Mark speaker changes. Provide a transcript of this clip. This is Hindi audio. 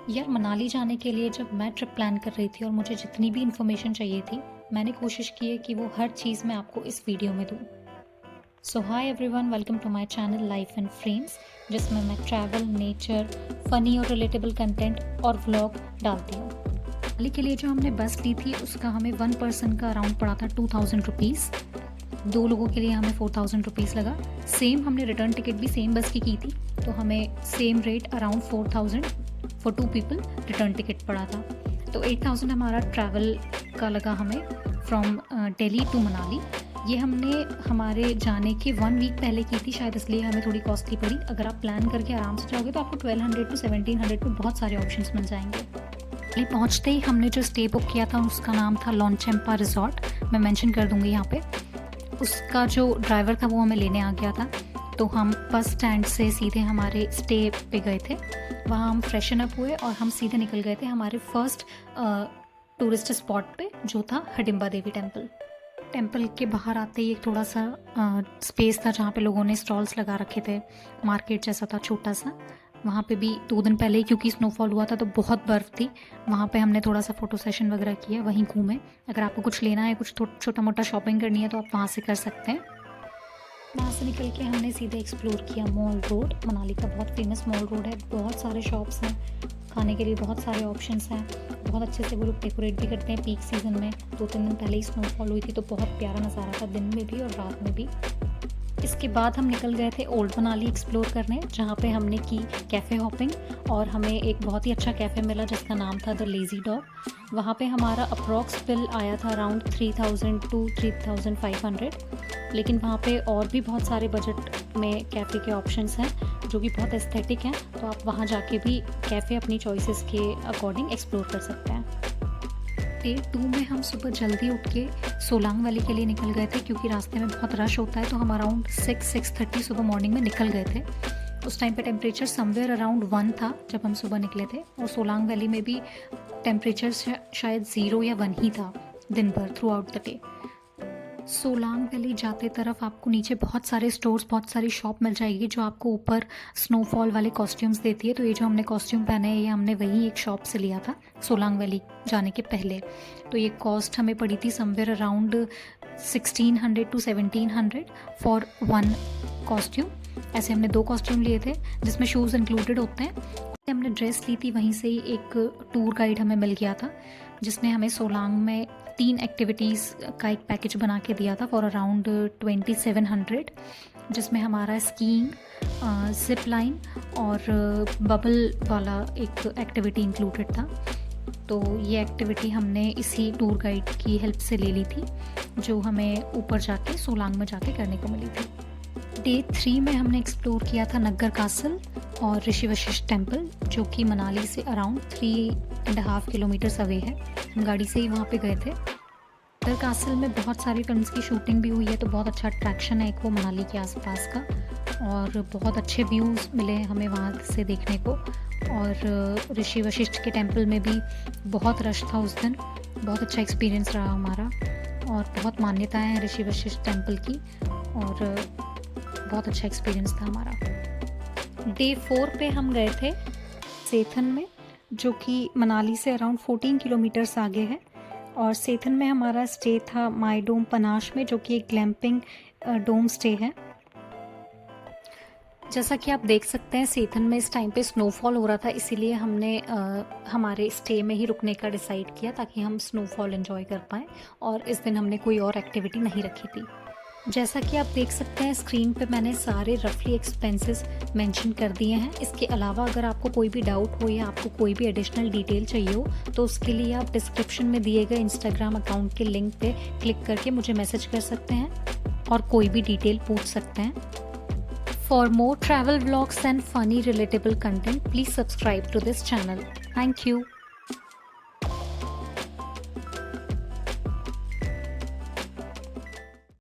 Speaker 1: यार मनाली जाने के लिए जब मैं ट्रिप प्लान कर रही थी और मुझे जितनी भी इन्फॉर्मेशन चाहिए थी, मैंने कोशिश की है कि वो हर चीज़ मैं आपको इस वीडियो में दूँ। So hi everyone, welcome to my channel life and frames, जिसमें मैं ट्रैवल, नेचर, फ़नी और रिलेटेबल कंटेंट और व्लॉग डालती हूँ। मनाली के लिए जो हमने बस ली थी उसका हमें 1 पर्सन का अराउंड पड़ा था 2000 रुपीज़। 2 लोगों के लिए हमें 4000 रुपीज़ लगा। सेम हमने रिटर्न टिकट भी सेम बस की थी, तो हमें same rate around 4000 for 2 people return ticket पड़ा था। तो 8000 हमारा ट्रैवल का लगा हमें फ्रॉम दिल्ली टू मनाली। ये हमने हमारे जाने के 1 वीक पहले की थी, शायद इसलिए हमें थोड़ी कॉस्टली पड़ी। अगर आप प्लान करके आराम से जाओगे तो आपको 1200 टू 1700 में बहुत सारे ऑप्शंस मिल जाएंगे। दिल्ली पहुँचते ही हमने जो स्टे बुक किया था उसका नाम था लॉन्चेम्पा रिजॉर्ट, मैं मेंशन कर दूँगी यहाँ पे। उसका जो ड्राइवर था वो हमें लेने आ गया था, तो हम बस स्टैंड से सीधे हमारे स्टे पे गए थे। वहाँ हम फ्रेशन अप हुए और हम सीधे निकल गए थे हमारे फर्स्ट टूरिस्ट स्पॉट पे, जो था हिडिंबा देवी टेम्पल। टेम्पल के बाहर आते ही एक थोड़ा सा स्पेस था जहाँ पे लोगों ने स्टॉल्स लगा रखे थे, मार्केट जैसा था छोटा सा। वहाँ पे भी 2 दिन पहले ही, क्योंकि स्नोफॉल हुआ था तो बहुत बर्फ़ थी, वहाँ पे हमने थोड़ा सा फ़ोटो सेशन वगैरह किया, वहीं घूमे। अगर आपको कुछ लेना है, कुछ छोटा मोटा शॉपिंग करनी है तो आप वहाँ से कर सकते हैं। वहाँ से निकल के हमने सीधे एक्सप्लोर किया मॉल रोड। मनाली का बहुत फेमस मॉल रोड है, बहुत सारे शॉप्स हैं, खाने के लिए बहुत सारे ऑप्शंस हैं। बहुत अच्छे से वो लोग डेकोरेट भी करते हैं पीक सीज़न में। 2-3 दिन पहले ही स्नोफॉल हुई थी तो बहुत प्यारा नज़ारा था, दिन में भी और रात में भी। इसके बाद हम निकल गए थे ओल्ड मनाली एक्सप्लोर करने, जहाँ पे हमने की कैफ़े हॉपिंग और हमें एक बहुत ही अच्छा कैफ़े मिला जिसका नाम था द लेज़ी डॉग। वहाँ पे हमारा अप्रॉक्स बिल आया था अराउंड 3000 टू 3500, लेकिन वहाँ पे और भी बहुत सारे बजट में कैफ़े के ऑप्शंस हैं जो कि बहुत एस्थेटिक हैं, तो आप वहाँ जाके भी कैफ़े अपनी चॉइसेस के अकॉर्डिंग एक्सप्लोर कर सकते हैं। डे 2 में हम सुबह जल्दी उठ के सोलांग वैली के लिए निकल गए थे, क्योंकि रास्ते में बहुत रश होता है, तो हम अराउंड 6-6:30 सुबह मॉर्निंग में निकल गए थे। उस टाइम पे टेम्परेचर समवेयर अराउंड 1 था जब हम सुबह निकले थे, और सोलांग वैली में भी टेम्परेचर शायद 0 या 1 ही था दिन भर through out the day. Solang valley जाते तरफ आपको नीचे बहुत सारे स्टोर्स, बहुत सारी शॉप मिल जाएगी जो आपको ऊपर स्नोफॉल वाले कॉस्ट्यूम्स देती है। तो ये जो हमने कॉस्ट्यूम पहने हैं ये हमने वहीं एक शॉप से लिया था सोलांग वैली जाने के पहले। तो ये कॉस्ट हमें पड़ी थी somewhere around 1600 to 1700 for 1 costume. ऐसे हमने 2 कॉस्ट्यूम लिए थे जिसमें शूज़ इंक्लूडेड होते हैं। हमने ड्रेस ली थी, वहीं से ही एक टूर गाइड हमें मिल गया था जिसने हमें सोलांग में 3 एक्टिविटीज़ का एक पैकेज बना के दिया था फॉर अराउंड 2700, जिसमें हमारा स्कीइंग, जिप लाइन और बबल वाला एक एक्टिविटी इंक्लूडेड था। तो ये एक्टिविटी हमने इसी टूर गाइड की हेल्प से ले ली थी, जो हमें ऊपर जाके सोलांग में जाके करने को मिली थी। डे 3 में हमने एक्सप्लोर किया था नग्गर कासल और ऋषि वशिष्ठ टेम्पल, जो कि मनाली से अराउंड 3.5 किलोमीटर्स अवे है। हम गाड़ी से ही वहाँ पे गए थे। नग्गर कासल में बहुत सारी फिल्म्स की शूटिंग भी हुई है, तो बहुत अच्छा अट्रैक्शन है एक वो मनाली के आसपास का, और बहुत अच्छे व्यूज़ मिले हमें वहाँ से देखने को। और ऋषि वशिष्ठ के टेम्पल में भी बहुत रश था उस दिन, बहुत अच्छा एक्सपीरियंस रहा हमारा, और बहुत मान्यताएँ हैं ऋषि वशिष्ठ टेम्पल की, और बहुत अच्छा एक्सपीरियंस था हमारा। डे 4 पे हम गए थे सेथन में, जो कि मनाली से अराउंड 14 किलोमीटर्स आगे है, और सेथन में हमारा स्टे था माई डोम पनाश में, जो कि एक ग्लैम्पिंग डोम स्टे है। जैसा कि आप देख सकते हैं सेथन में इस टाइम पे स्नोफॉल हो रहा था, इसीलिए हमने हमारे स्टे में ही रुकने का डिसाइड किया ताकि हम स्नोफॉल एंजॉय कर पाएँ, और इस दिन हमने कोई और एक्टिविटी नहीं रखी थी। जैसा कि आप देख सकते हैं स्क्रीन पे मैंने सारे रफली एक्सपेंसेस मेंशन कर दिए हैं। इसके अलावा अगर आपको कोई भी डाउट हो या आपको कोई भी एडिशनल डिटेल चाहिए हो, तो उसके लिए आप डिस्क्रिप्शन में दिए गए इंस्टाग्राम अकाउंट के लिंक पे क्लिक करके मुझे मैसेज कर सकते हैं और कोई भी डिटेल पूछ सकते हैं। For more travel vlogs and funny relatable content, please subscribe to this channel. Thank you.